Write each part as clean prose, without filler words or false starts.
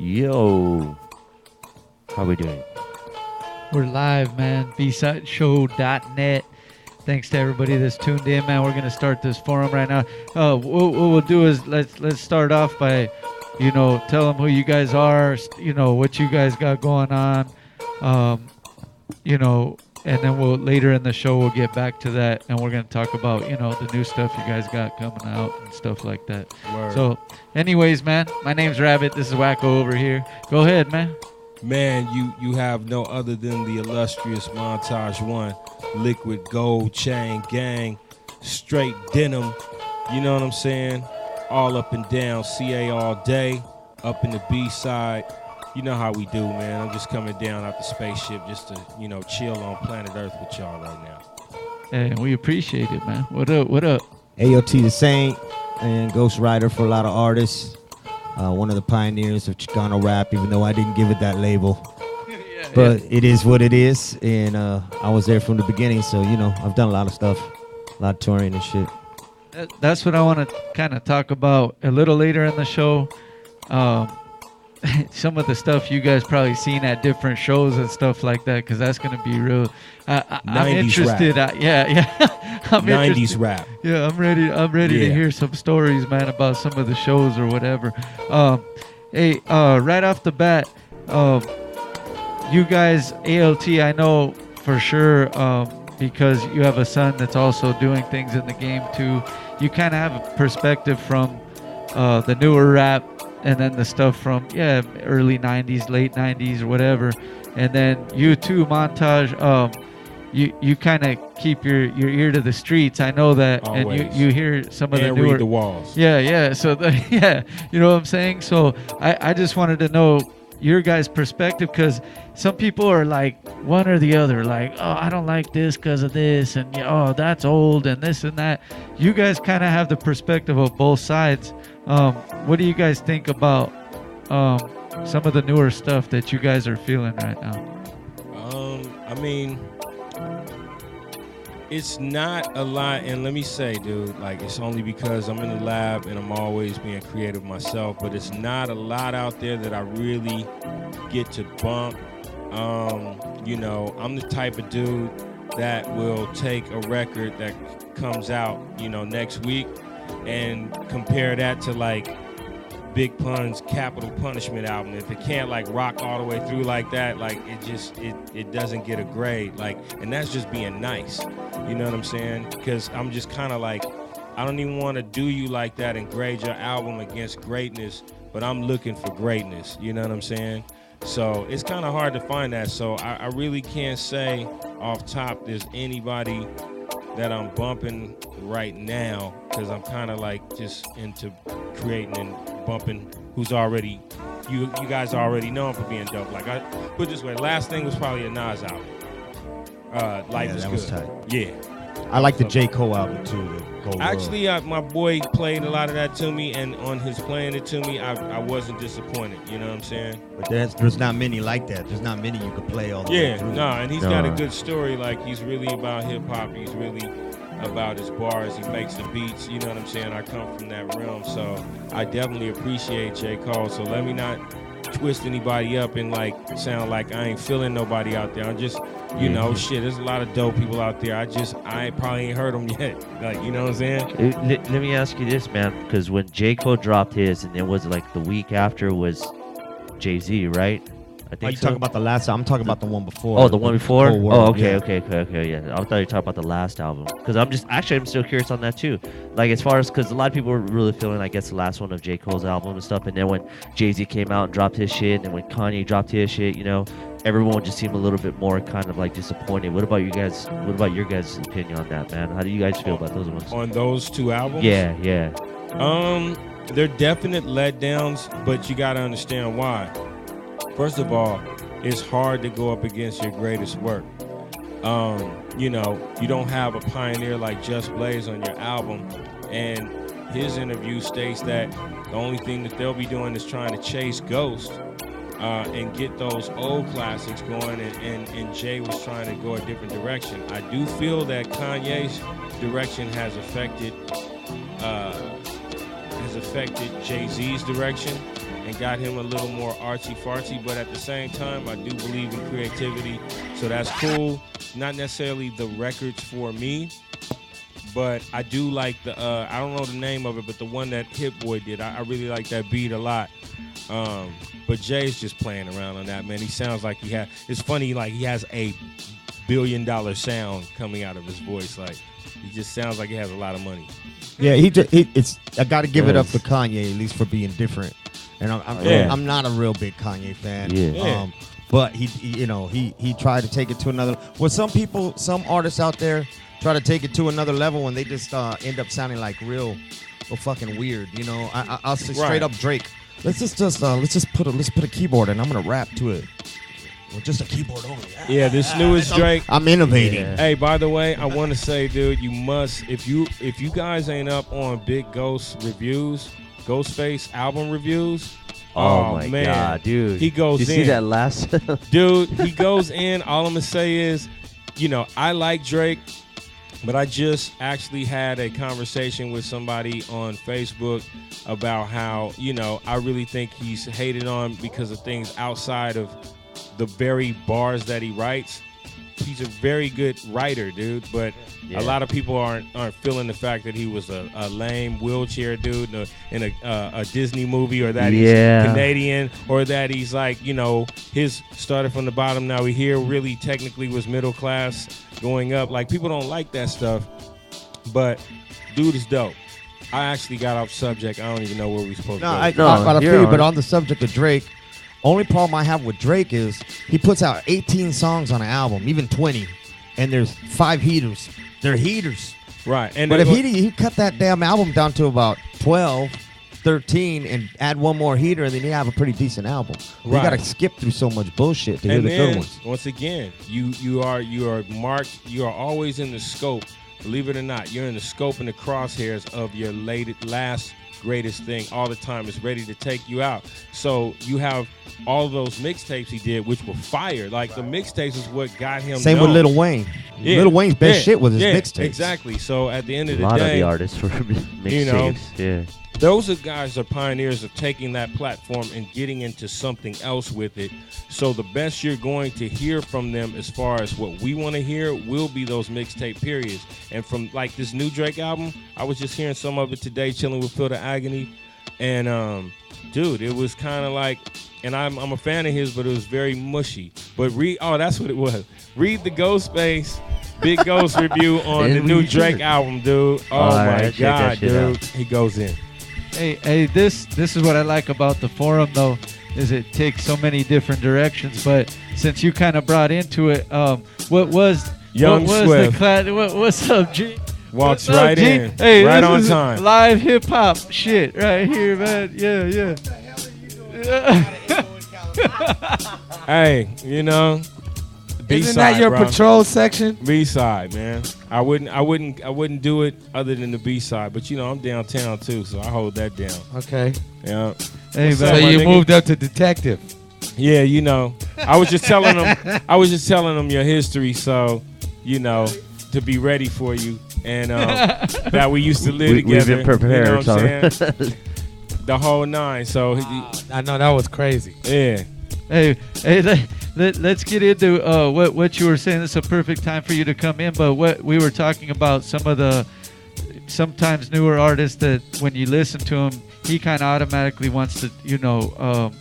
Yo, how we doing? We're live, man. BSideShow.net. Thanks to everybody that's tuned in, man. We're gonna start this forum right now. What we'll do is let's start off by, tell them who you guys are. What you guys got going on. Um, and then we'll later in the show we'll get back to that, and we're gonna talk about the new stuff you guys got coming out and stuff like that. Word. So, anyways, man, my name's Rabbit. This is Wackoe over here. Go ahead, man. Man, you have no other than the illustrious Montage 1, liquid gold chain gang, straight denim, you know what I'm saying? All up and down, CA all day, up in the B-side. You know how we do, man. I'm just coming down out the spaceship just to, chill on planet Earth with y'all right now. Hey, we appreciate it, man. What up? What up? AOT the Saint and Ghost Rider for a lot of artists. One of the pioneers of Chicano rap, even though I didn't give it that label. But it is what it is, and I was there from the beginning, so, I've done a lot of stuff, a lot of touring and shit. That's what I want to kind of talk about a little later in the show. Some of the stuff you guys probably seen at different shows and stuff like that, because that's going to be real. I'm interested. Rap. Yeah. I'm 90s interested. rap. Yeah, I'm ready to hear some stories, man, about some of the shows or whatever. Hey, right off the bat, you guys, ALT, I know for sure, because you have a son that's also doing things in the game too. You kind of have a perspective from the newer rap, and then the stuff from early 90s, late 90s, or whatever. And then you too, Montage. You kind of keep your ear to the streets. I know that. Always. And you hear some of the And newer. read the walls. Yeah. So you know what I'm saying. So I just wanted to know your guys' perspective, because some people are like one or the other, like, oh, I don't like this because of this, and oh, that's old, and this and that. You guys kind of have the perspective of both sides. What do you guys think about some of the newer stuff that you guys are feeling right now? I mean, it's not a lot, and let me say, dude, like, it's only because I'm in the lab and I'm always being creative myself, but it's not a lot out there that I really get to bump. I'm the type of dude that will take a record that comes out, next week and compare that to, like, Big Pun's Capital Punishment album. If it can't, like, rock all the way through like that, like, it doesn't get a grade. Like, and that's just being nice. You know what I'm saying? Because I'm just kind of like, I don't even want to do you like that and grade your album against greatness, but I'm looking for greatness. You know what I'm saying? So it's kind of hard to find that. So I really can't say off top there's anybody that I'm bumping right now, because I'm kind of like just into creating and bumping who's already, you guys already know him for being dope. Like, I put it this way, last thing was probably a Nas album. Life is that Good. was tight. Yeah. I like the J. Cole album too. The Gold Actually, my boy played a lot of that to me, and on his playing it to me, I wasn't disappointed. You know what I'm saying? But there's not many like that. There's not many you could play all the way through. And he's got a good story. Like, he's really about hip hop. He's really about his bars. He makes the beats. You know what I'm saying? I come from that realm, so I definitely appreciate J. Cole. So let me not twist anybody up and like sound like I ain't feeling nobody out there. I'm just, shit, there's a lot of dope people out there. I probably ain't heard them yet. Like, you know what I'm saying? Let me ask you this, man, because when J. Cole dropped his, and it was like the week after was Jay-Z, right? I think you talking about the last album? I'm talking about the one before. Oh, the one before? Whole World, okay, yeah. I thought you were talking about the last album. Because I'm still curious on that too. Like, as far as, because a lot of people were really feeling, I guess, the last one of J. Cole's album and stuff. And then when Jay-Z came out and dropped his shit, and when Kanye dropped his shit, everyone just seemed a little bit more kind of like disappointed. What about you guys? What about your guys' opinion on that, man? How do you guys feel about those ones? On those two albums? Yeah. They're definite letdowns, but you got to understand why. First of all, it's hard to go up against your greatest work. You don't have a pioneer like Just Blaze on your album, and his interview states that the only thing that they'll be doing is trying to chase Ghost and get those old classics going, and Jay was trying to go a different direction. I do feel that Kanye's direction has affected Jay-Z's direction, and got him a little more artsy-fartsy, but at the same time, I do believe in creativity, so that's cool. Not necessarily the records for me, but I do like the, I don't know the name of it, but the one that Hit Boy did, I really like that beat a lot. But Jay's just playing around on that, man. He sounds like it's funny, like he has a $1 billion sound coming out of his voice. Like, he just sounds like he has a lot of money. Yeah, I got to give it up to Kanye, at least for being different. And I'm not a real big Kanye fan. Yeah. But he tried to take it to another. Well, some artists out there try to take it to another level, and they just end up sounding like real fucking weird. You know, I'll say straight up Drake. Let's put a keyboard and I'm gonna rap to it. Well, just a keyboard only. Yeah, this newest Drake. I'm innovating. Yeah. Hey, by the way, I want to say, dude, you must, if you guys ain't up on Big Ghost reviews, Ghostface album reviews. Oh my God, dude. He goes in. Did you see that last? Dude, he goes in. All I'm gonna say is, I like Drake, but I just actually had a conversation with somebody on Facebook about how, I really think he's hated on because of things outside of the very bars that he writes. He's a very good writer, dude, but a lot of people aren't feeling the fact that he was a lame wheelchair dude in a Disney movie, or that he's Canadian, or that he's like, his started from the bottom, now we here really technically was middle class going up. Like, people don't like that stuff, but dude is dope. I actually got off subject. I don't even know where we supposed to go. I feel you, but on the subject of Drake, only problem I have with Drake is he puts out 18 songs on an album, even 20, and there's 5 heaters. They're heaters. Right. But if he cut that damn album down to about 12, 13, and add one more heater, and then you have a pretty decent album. Right. You got to skip through so much bullshit to hear the good ones. Once again, you are marked. You are always in the scope. Believe it or not, you're in the scope and the crosshairs of your last greatest thing all the time. Is ready to take you out. So you have all those mixtapes he did, which were fire. Like, the mixtapes is what got him Same known. with Lil Wayne. Yeah. Lil Wayne's best shit was his mixtapes. Exactly. So at the end of A the lot day, of the artists were mixtapes. those are guys are pioneers of taking that platform and getting into something else with it. So the best you're going to hear from them, as far as what we want to hear, will be those mixtape periods. And from like this new Drake album, I was just hearing some of it today, chilling with Feel the Agony, and dude, it was kind of like, and I'm a fan of his, but it was very mushy. But that's what it was. Read the Ghostface Big Ghost review on the new Drake album, dude. Oh my God, dude, he goes in. Hey, this is what I like about the forum, though, is it takes so many different directions. But since you kind of brought into it, what's up, G? Walks right in, hey, right on time. Live hip hop shit right here, man. Yeah. Hey, Isn't that your patrol section? B-side, man. I wouldn't do it other than the B-side, but I'm downtown too, so I hold that down. Okay. Yeah. Hey, so you moved up to detective. Yeah, I was just telling them your history, so to be ready for you, and that we used to live together. We've been prepared, you know what I'm saying? The whole 9. So I know that was crazy. Yeah. Hey, let's get into what you were saying. It's a perfect time for you to come in. But what we were talking about, some of the sometimes newer artists that when you listen to him, he kind of automatically wants to,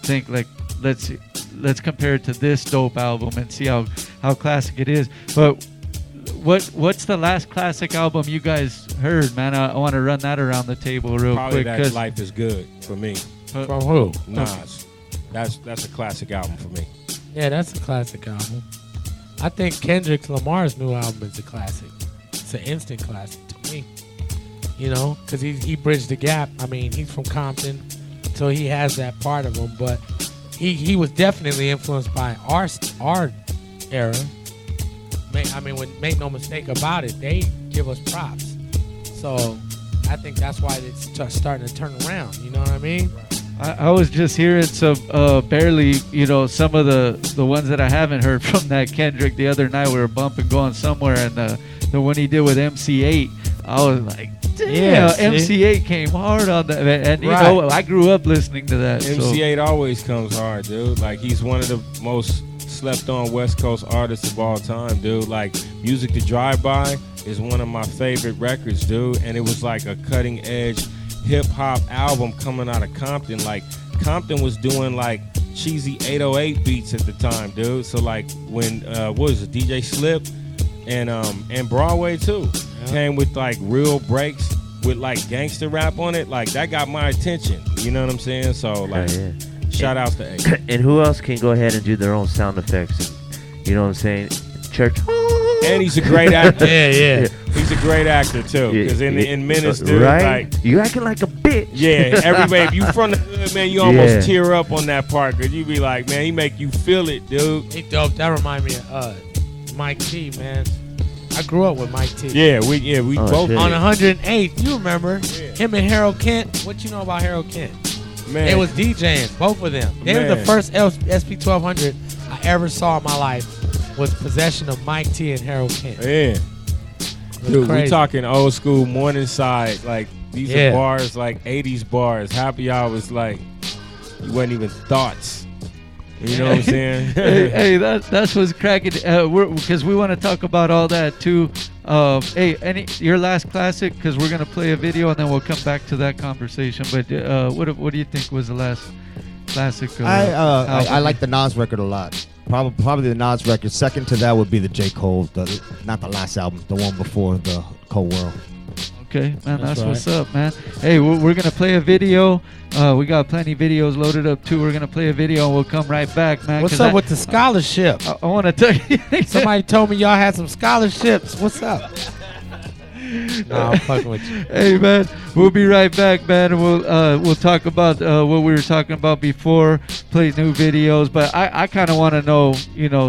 think like, let's compare it to this dope album and see how classic it is. But what's the last classic album you guys heard, man? I want to run that around the table real Probably quick. That Life Is Good for me. From who? Nas. That's a classic album for me. Yeah, that's a classic album. I think Kendrick Lamar's new album is a classic. It's an instant classic to me. Because he bridged the gap. I mean, he's from Compton, so he has that part of him. But he was definitely influenced by our era. Make no mistake about it, they give us props. So I think that's why it's starting to turn around. You know what I mean? I was just hearing some barely, some of the ones that I haven't heard from that Kendrick the other night. We were bumping going somewhere, and the one he did with MC8, I was like, Damn, MC8 came hard on that, and you know I grew up listening to that. MC8 always comes hard, dude. Like he's one of the most slept on West Coast artists of all time, dude. Like Music to Drive By is one of my favorite records, dude. And it was like a cutting edge hip hop album coming out of Compton. Like Compton was doing like cheesy 808 beats at the time, dude. So like when what was it, DJ Slip and Broadway too came with like real breaks with like gangster rap on it. Like that got my attention. You know what I'm saying? So like shout outs to A. And who else can go ahead and do their own sound effects? And, you know what I'm saying? Church. And he's a great actor. yeah. He's a great actor too. Because in Menace, dude, right? like You acting like a bitch. yeah, everybody. If you from the hood, man, you almost tear up on that part. Cause you be like, man, he make you feel it, dude. He dope. That remind me of Mike T, man. I grew up with Mike T. Yeah, we both shit. On 108th, you remember him and Harold Kent? What you know about Harold Kent? Man. They was DJing, both of them. They were the first SP1200 I ever saw in my life. Was possession of Mike T and Harold Kent. Yeah. Dude, we talking old school Morningside. Like, these are bars, like 80s bars. Happy Hour was like, you wasn't even thoughts. You know what I'm saying? hey, that's what's cracking. Because we want to talk about all that too. Hey, your last classic? Because we're gonna play a video and then we'll come back to that conversation. But what do you think was the last classic? I like the Nas record a lot. Probably the Nas record. Second to that would be the J. Cole, not the last album, the one before the Cold World. Okay, man, that's what's up, man. Hey, we're gonna play a video. We got plenty of videos loaded up too. We're gonna play a video and we'll come right back, man. What's up with the scholarship? I want to tell you. Somebody told me y'all had some scholarships. What's up? Nah, I'm fucking with you. Hey, man, we'll be right back, man. And we'll talk about what we were talking about before. Play new videos, but I kind of want to know,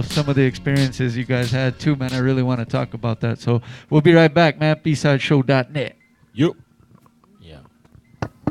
some of the experiences you guys had too, man. I really want to talk about that. So we'll be right back, man. BSideShow.net. Yup.